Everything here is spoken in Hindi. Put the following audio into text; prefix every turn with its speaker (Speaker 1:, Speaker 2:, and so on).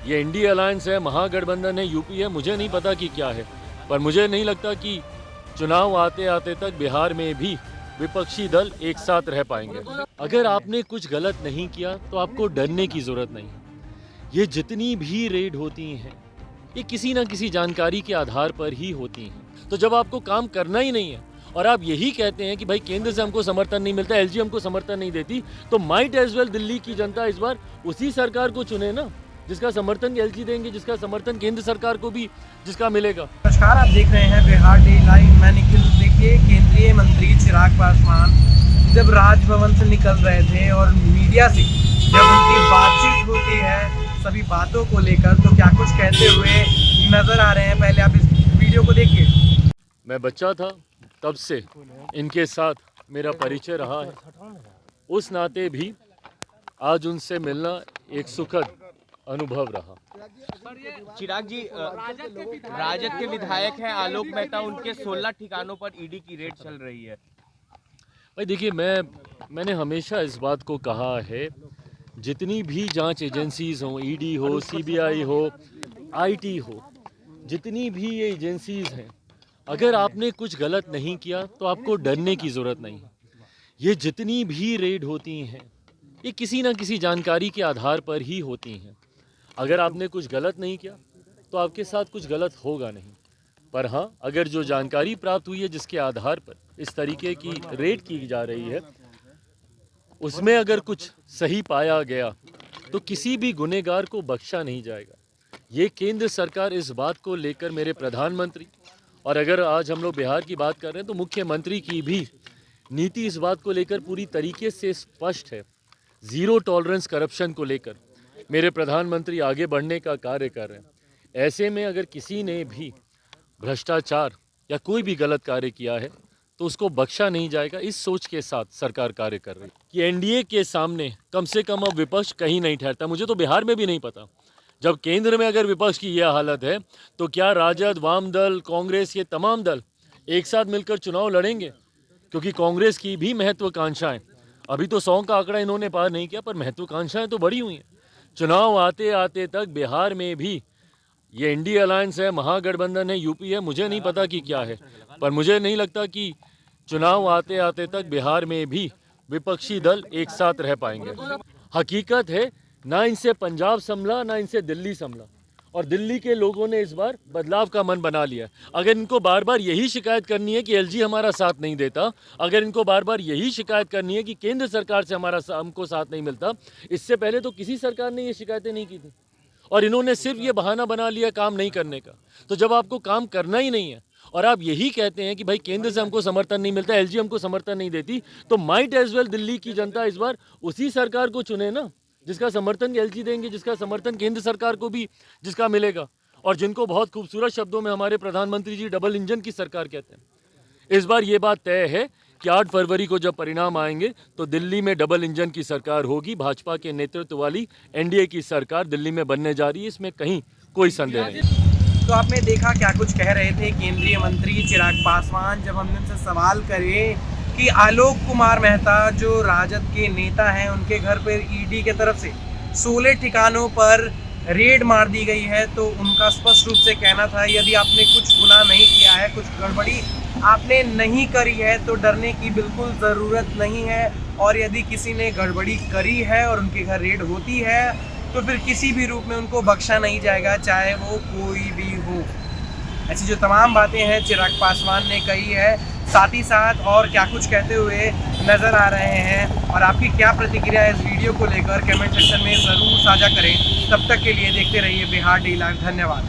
Speaker 1: ये इंडिया अलायंस है, महागठबंधन है, यूपी है, मुझे नहीं पता कि क्या है। पर मुझे नहीं लगता कि चुनाव आते आते तक बिहार में भी विपक्षी दल एक साथ रह पाएंगे। अगर आपने कुछ गलत नहीं किया तो आपको डरने की जरूरत नहीं। ये जितनी भी रेड होती हैं, ये किसी ना किसी जानकारी के आधार पर ही होती हैं। तो जब आपको काम करना ही नहीं है और आप यही कहते हैं कि भाई केंद्र से हमको समर्थन नहीं मिलता, एलजी हमको समर्थन नहीं देती, तो माइट एज वेल दिल्ली की जनता इस बार उसी सरकार को चुने ना, जिसका समर्थन एलजी देंगे, जिसका समर्थन केंद्र सरकार को भी जिसका मिलेगा।
Speaker 2: नमस्कार, आप देख रहे हैं बिहार डे लाइव। मैं निखिल। देखिए, केंद्रीय मंत्री चिराग पासवान जब राजभवन से निकल रहे थे और मीडिया से जब उनकी बातचीत होती है सभी बातों को लेकर, तो क्या कुछ कहते हुए नजर आ रहे हैं। पहले आप इस वीडियो को देखिए।
Speaker 1: मैं बच्चा था तब से इनके साथ मेरा परिचय रहा है, उस नाते भी आज उनसे मिलना एक सुखद अनुभव रहा।
Speaker 3: चिराग जी, राजद के विधायक हैं आलोक मेहता, उनके 16 ठिकानों पर ईडी की रेड चल रही है।
Speaker 1: भाई देखिए, मैंने हमेशा इस बात को कहा है, जितनी भी जांच एजेंसीज हों, ईडी हो, सीबीआई हो, आईटी हो, जितनी भी ये एजेंसीज हैं, अगर आपने कुछ गलत नहीं किया तो आपको डरने की ज़रूरत नहीं। ये जितनी भी रेड होती हैं, ये किसी ना किसी जानकारी के आधार पर ही होती हैं। अगर आपने कुछ गलत नहीं किया तो आपके साथ कुछ गलत होगा नहीं। पर हाँ, अगर जो जानकारी प्राप्त हुई है जिसके आधार पर इस तरीके की रेड की जा रही है, उसमें अगर कुछ सही पाया गया तो किसी भी गुनहगार को बख्शा नहीं जाएगा। ये केंद्र सरकार इस बात को लेकर, मेरे प्रधानमंत्री, और अगर आज हम लोग बिहार की बात कर रहे हैं तो मुख्यमंत्री की भी नीति इस बात को लेकर पूरी तरीके से स्पष्ट है। ज़ीरो टॉलरेंस करप्शन को लेकर मेरे प्रधानमंत्री आगे बढ़ने का कार्य कर रहे हैं। ऐसे में अगर किसी ने भी भ्रष्टाचार या कोई भी गलत कार्य किया है तो उसको बख्शा नहीं जाएगा। इस सोच के साथ सरकार कार्य कर रही है कि एनडीए के सामने कम से कम अब विपक्ष कहीं नहीं ठहरता। मुझे तो बिहार में भी नहीं पता, जब केंद्र में अगर विपक्ष की यह हालत है तो क्या राजद, वाम दल, कांग्रेस, ये तमाम दल एक साथ मिलकर चुनाव लड़ेंगे? क्योंकि कांग्रेस की भी महत्वाकांक्षाएं, अभी तो 100 का आंकड़ा इन्होंने पार नहीं किया, पर महत्वाकांक्षाएं तो बढ़ी हुई हैं। चुनाव आते आते तक बिहार में भी ये इंडिया अलायंस है, महागठबंधन है, यूपी है, मुझे नहीं पता कि क्या है। पर मुझे नहीं लगता कि चुनाव आते आते तक बिहार में भी विपक्षी दल एक साथ रह पाएंगे। हकीकत है, ना इनसे पंजाब संभला, ना इनसे दिल्ली संभला, और दिल्ली के लोगों ने इस बार बदलाव का मन बना लिया। अगर इनको बार बार यही शिकायत करनी है कि एलजी हमारा साथ नहीं देता, अगर इनको बार बार यही शिकायत करनी है कि केंद्र सरकार से हमको साथ नहीं मिलता, इससे पहले तो किसी सरकार ने ये शिकायतें नहीं की थी, और इन्होंने सिर्फ ये बहाना बना लिया काम नहीं करने का। तो जब आपको काम करना ही नहीं है और आप यही कहते हैं कि भाई केंद्र से हमको समर्थन नहीं मिलता, एलजी हमको समर्थन नहीं देती, तो माइट एज वेल दिल्ली की जनता इस बार उसी सरकार को चुने ना, जिसका समर्थन एलजी देंगे, जिसका समर्थन केंद्र सरकार को भी जिसका मिलेगा, और जिनको बहुत खूबसूरत शब्दों में हमारे प्रधानमंत्री जी डबल इंजन की सरकार कहते हैं। इस बार ये बात तय है कि 8 फरवरी को जब परिणाम आएंगे तो दिल्ली में डबल इंजन की सरकार होगी। भाजपा के नेतृत्व वाली एनडीए की सरकार दिल्ली में बनने जा रही है, इसमें कहीं कोई संदेह नहीं।
Speaker 2: तो आपने देखा क्या कुछ कह रहे थे केंद्रीय मंत्री चिराग पासवान, जब हमने उनसे सवाल करे कि आलोक कुमार मेहता जो राजद के नेता हैं, उनके घर पर ईडी के तरफ से 16 ठिकानों पर रेड मार दी गई है, तो उनका स्पष्ट रूप से कहना था यदि आपने कुछ गुनाह नहीं किया है, कुछ गड़बड़ी आपने नहीं करी है तो डरने की बिल्कुल ज़रूरत नहीं है। और यदि किसी ने गड़बड़ी करी है और उनके घर रेड होती है तो फिर किसी भी रूप में उनको बख्शा नहीं जाएगा, चाहे वो कोई भी हो। ऐसी जो तमाम बातें हैं चिराग पासवान ने कही है, साथ ही साथ और क्या कुछ कहते हुए नज़र आ रहे हैं, और आपकी क्या प्रतिक्रिया है इस वीडियो को लेकर कमेंट सेक्शन में ज़रूर साझा करें। तब तक के लिए देखते रहिए बिहार डे लाइव। धन्यवाद।